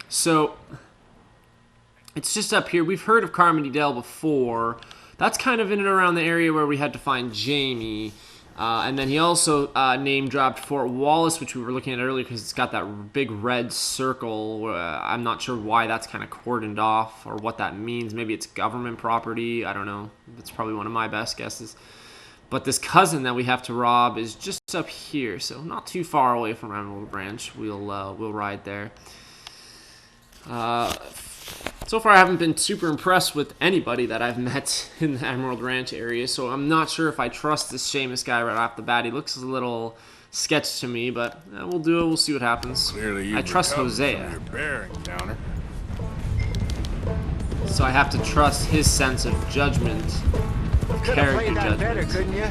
So, it's just up here. We've heard of Carmody Dell before. That's kind of in and around the area where we had to find Jamie. And then he also name-dropped Fort Wallace, which we were looking at earlier because it's got that big red circle. I'm not sure why that's kind of cordoned off or what that means. Maybe it's government property. I don't know. That's probably one of my best guesses. But this cousin that we have to rob is just up here, so not too far away from Emerald Ranch. We'll ride there. So far, I haven't been super impressed with anybody that I've met in the Emerald Ranch area, so I'm not sure if I trust this Seamus guy right off the bat. He looks a little sketch to me, but we'll do it. We'll see what happens. Clearly, I trust Hosea. Your bear encounter. So I have to trust his sense of judgment, Could have played character that better, judgment. couldn't you?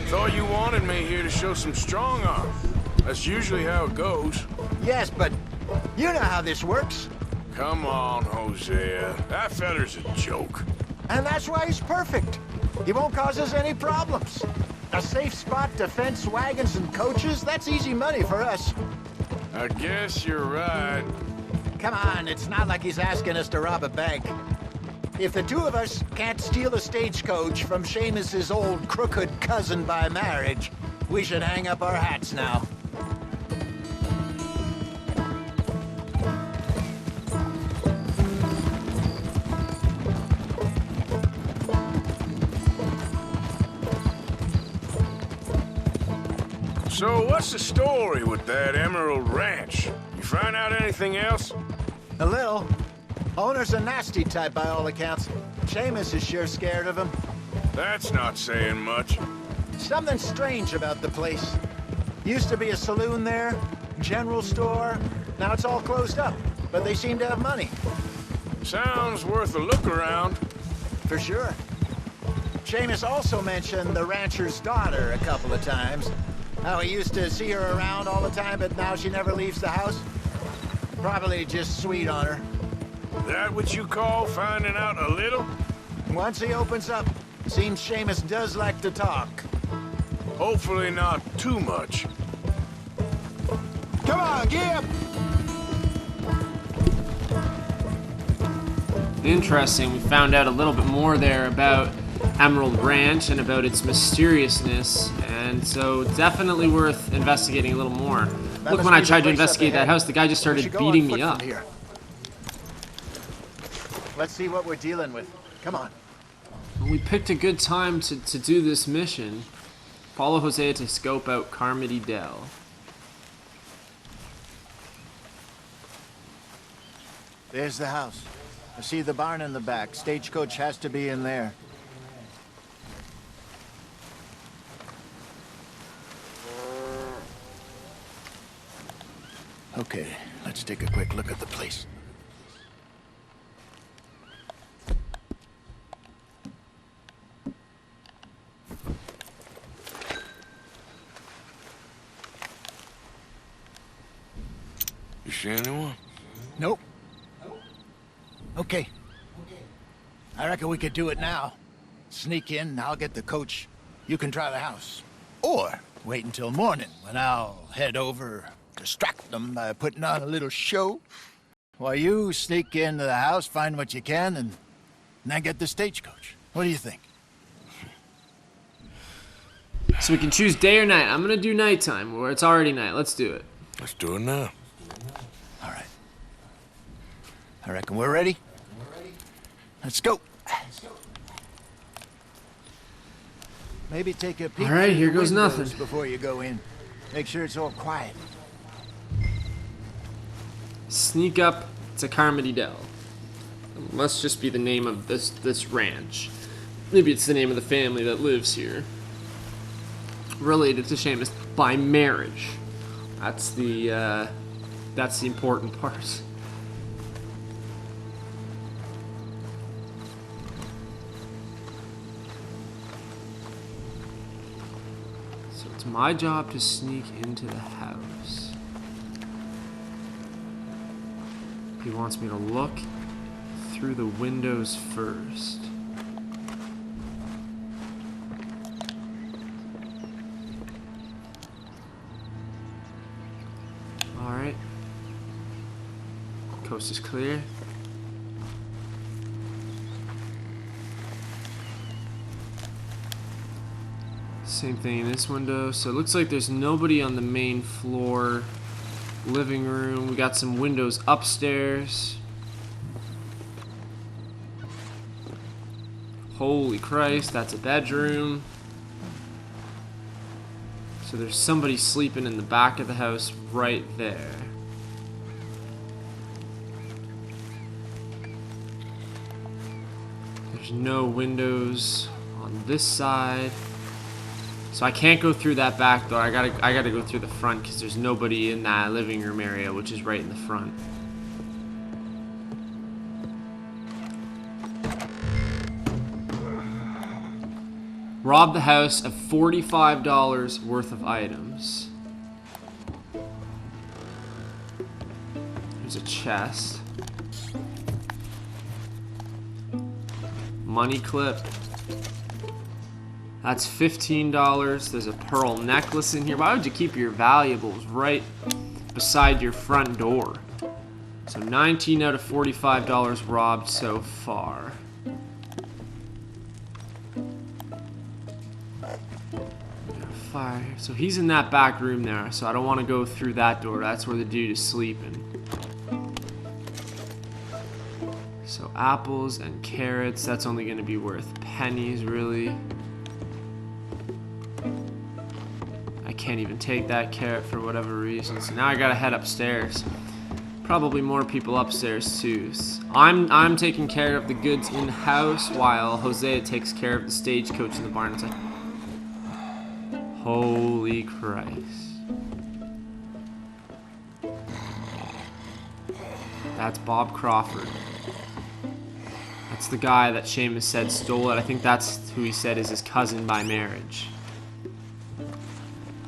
Thought you wanted me here to show some strong arm. That's usually how it goes. Yes, but you know how this works. Come on, Hosea. That feller's a joke. And that's why he's perfect. He won't cause us any problems. A safe spot to fence wagons and coaches, that's easy money for us. I guess you're right. Come on, it's not like he's asking us to rob a bank. If the two of us can't steal a stagecoach from Seamus's old crooked cousin by marriage, we should hang up our hats now. So what's the story with that Emerald Ranch? You find out anything else? A little. Owner's a nasty type by all accounts. Seamus is sure scared of him. That's not saying much. Something strange about the place. Used to be a saloon there, general store. Now it's all closed up, but they seem to have money. Sounds worth a look around. For sure. Seamus also mentioned the rancher's daughter a couple of times. How he used to see her around all the time, but now she never leaves the house. Probably just sweet on her. That what you call finding out a little? Once he opens up, seems Seamus does like to talk. Hopefully not too much. Come on, Gib! Interesting. We found out a little bit more there about Emerald Ranch and about its mysteriousness, and so definitely worth investigating a little more. Look, when I tried to investigate that house, the guy just started beating me up. Let's see what we're dealing with. Come on. We picked a good time to do this mission. Follow Hosea to scope out Carmody Dell. There's the house. I see the barn in the back. Stagecoach has to be in there. Okay, let's take a quick look at the place. You see anyone? Nope. Okay. I reckon we could do it now. Sneak in, I'll get the coach. You can try the house. Or wait until morning when I'll head over, distract them by putting on a little show. While you sneak into the house, find what you can, and then get the stagecoach. What do you think? So we can choose day or night. I'm gonna do nighttime, or it's already night. Let's do it. Let's do it now. All right. I reckon we're ready. Let's go. Maybe take a peek. All right, through here the goes windows nothing. before you go in. Make sure it's all quiet. Sneak up to Carmody Dell. It must just be the name of this ranch. Maybe it's the name of the family that lives here. Related to Seamus by marriage. That's the important part. So it's my job to sneak into the house. He wants me to look through the windows first. Alright. Coast is clear. Same thing in this window. So it looks like there's nobody on the main floor. Living room. We got some windows upstairs. Holy Christ, that's a bedroom. So there's somebody sleeping in the back of the house right there. There's no windows on this side. So I can't go through that back door. I gotta go through the front because there's nobody in that living room area, which is right in the front. Robbed the house of $45 worth of items. There's a chest. Money clip. That's $15. There's a pearl necklace in here. Why would you keep your valuables right beside your front door? So 19 out of $45 robbed so far. Fire. So he's in that back room there, so I don't want to go through that door. That's where the dude is sleeping. So apples and carrots, that's only going to be worth pennies, really. I can't even take that carrot for whatever reason. So now I gotta head upstairs. Probably more people upstairs too. I'm taking care of the goods in house while Hosea takes care of the stagecoach in the barn. It's like, Holy Christ. That's Bob Crawford. That's the guy that Seamus said stole it. I think that's who he said is his cousin by marriage.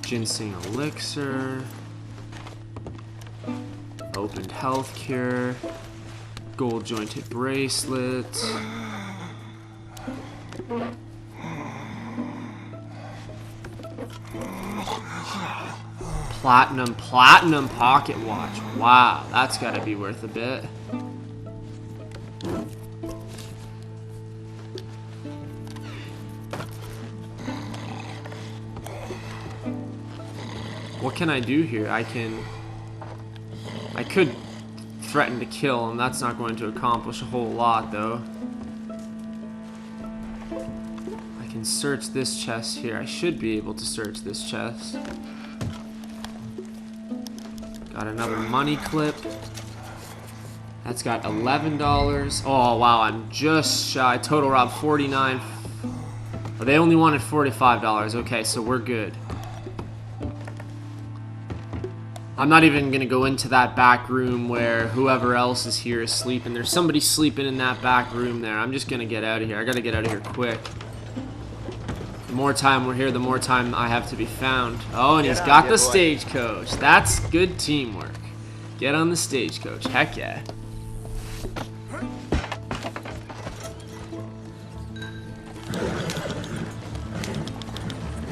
Ginseng elixir. Opened health cure. Gold jointed bracelet. Platinum pocket watch. Wow, that's gotta be worth a bit. What can I do here? I could threaten to kill him. That's not going to accomplish a whole lot, though. I can search this chest here. I should be able to search this chest. Got another money clip. That's got $11. Oh, wow, I'm just shy. Total rob $49. Oh, they only wanted $45. Okay, so we're good. I'm not even going to go into that back room where whoever else is here is sleeping. There's somebody sleeping in that back room there. I'm just going to get out of here. I got to get out of here quick. The more time we're here, the more time I have to be found. Oh, and he's got the stagecoach. That's good teamwork. Get on the stagecoach. Heck yeah.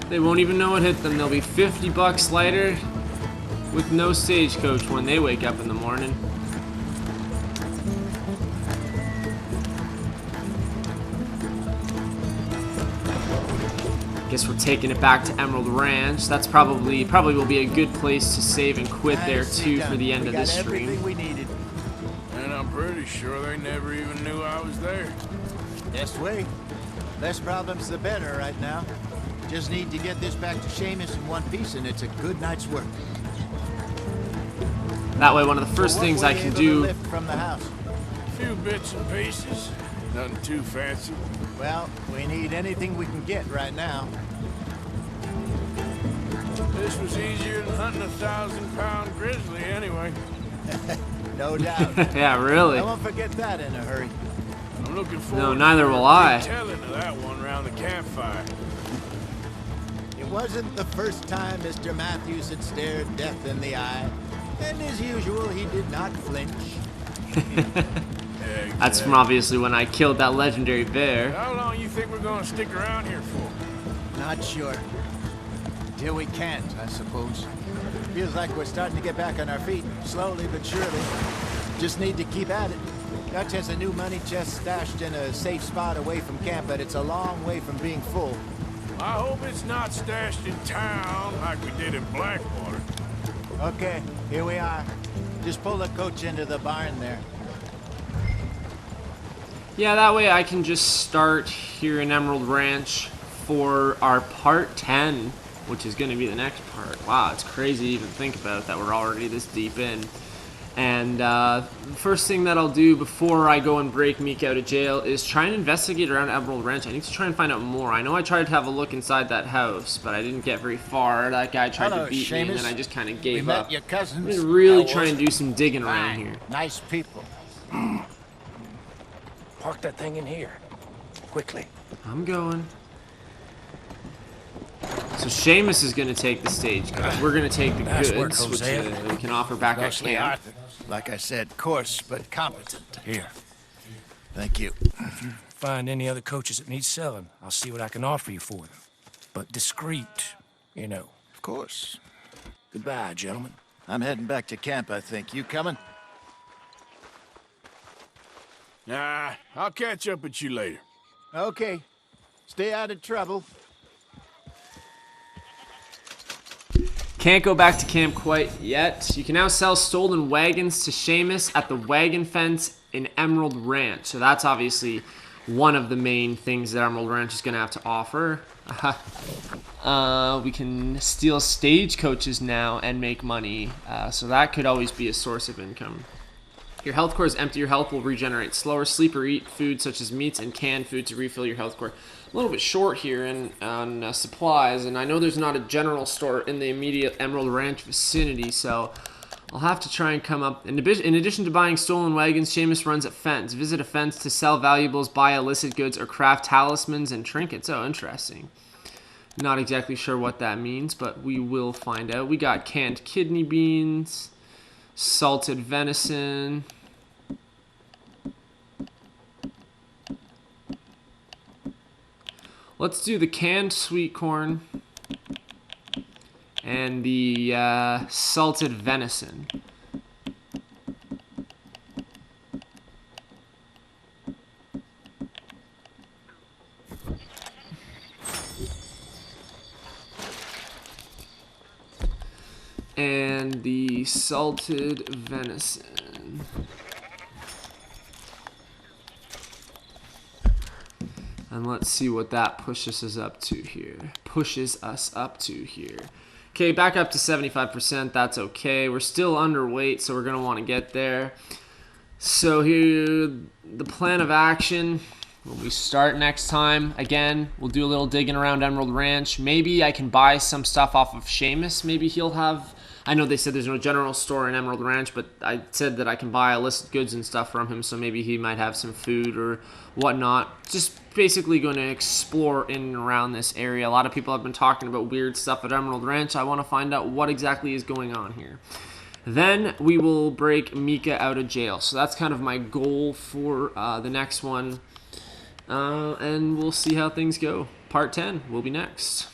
They won't even know what hit them. They'll be $50 lighter with no stagecoach when they wake up in the morning. Guess we're taking it back to Emerald Ranch. That's probably will be a good place to save and quit there too for the end of this stream. We needed. And I'm pretty sure they never even knew I was there. This way. Less problems the better right now. Just need to get this back to Seamus in one piece and it's a good night's work. That way, one of the first things I can do. From the house. A few bits and pieces. Nothing too fancy. Well, we need anything we can get right now. This was easier than hunting a 1,000-pound grizzly anyway. No doubt. Yeah, really. I won't forget that in a hurry. I'm looking forward No, neither will I. telling of that one around the campfire. It wasn't the first time Mr. Matthews had stared death in the eye. And as usual, he did not flinch. That's from obviously when I killed that legendary bear. How long you think we're gonna stick around here for? Not sure. Till we can't, I suppose. Feels like we're starting to get back on our feet, slowly but surely. Just need to keep at it. Dutch has a new money chest stashed in a safe spot away from camp, but it's a long way from being full. I hope it's not stashed in town like we did in Blackwater. Okay, here we are. Just pull the coach into the barn there. Yeah, that way I can just start here in Emerald Ranch for our part 10, which is going to be the next part. Wow, it's crazy to even think about that we're already this deep in. And the first thing that I'll do before I go and break Meek out of jail is try and investigate around Emerald Ranch. I need to try and find out more. I know I tried to have a look inside that house, but I didn't get very far. That guy tried to beat me, and then I just kind of gave up. Your cousins. I'm gonna really try and do some digging around Fine. here. Nice people. Park that thing in here. Quickly. I'm going. So Seamus is going to take the stage, guys. We're going to take the Nice work, goods, which Hosea. we can offer back at Mostly camp. Arthur. Like I said, coarse but competent. Here. Thank you. Find any other coaches that need selling. I'll see what I can offer you for them. But discreet, you know. Of course. Goodbye, gentlemen. I'm heading back to camp, I think. You coming? Nah, I'll catch up with you later. Okay. Stay out of trouble. Can't go back to camp quite yet. You can now sell stolen wagons to Seamus at the wagon fence in Emerald Ranch. So that's obviously one of the main things that Emerald Ranch is going to have to offer. We can steal stagecoaches now and make money. So that could always be a source of income. Your health core is empty. Your health will regenerate slower. Sleep or eat food such as meats and canned food to refill your health core. A little bit short here on supplies, and I know there's not a general store in the immediate Emerald Ranch vicinity, so I'll have to try and come up. In addition to buying stolen wagons, Seamus runs a fence. Visit a fence to sell valuables, buy illicit goods, or craft talismans and trinkets. Oh, interesting. Not exactly sure what that means, but we will find out. We got canned kidney beans, salted venison. Let's do the canned sweet corn and the salted venison. And the salted venison. And let's see what that pushes us up to here. Okay, back up to 75%. That's okay. We're still underweight, so we're going to want to get there. So here, the plan of action. When we start next time, again, we'll do a little digging around Emerald Ranch. Maybe I can buy some stuff off of Seamus. Maybe he'll have... I know they said there's no general store in Emerald Ranch, but I said that I can buy illicit goods and stuff from him, so maybe he might have some food or whatnot. Just basically going to explore in and around this area. A lot of people have been talking about weird stuff at Emerald Ranch. I want to find out what exactly is going on here. Then we will break Mika out of jail. So that's kind of my goal for the next one. And we'll see how things go. Part 10 will be next.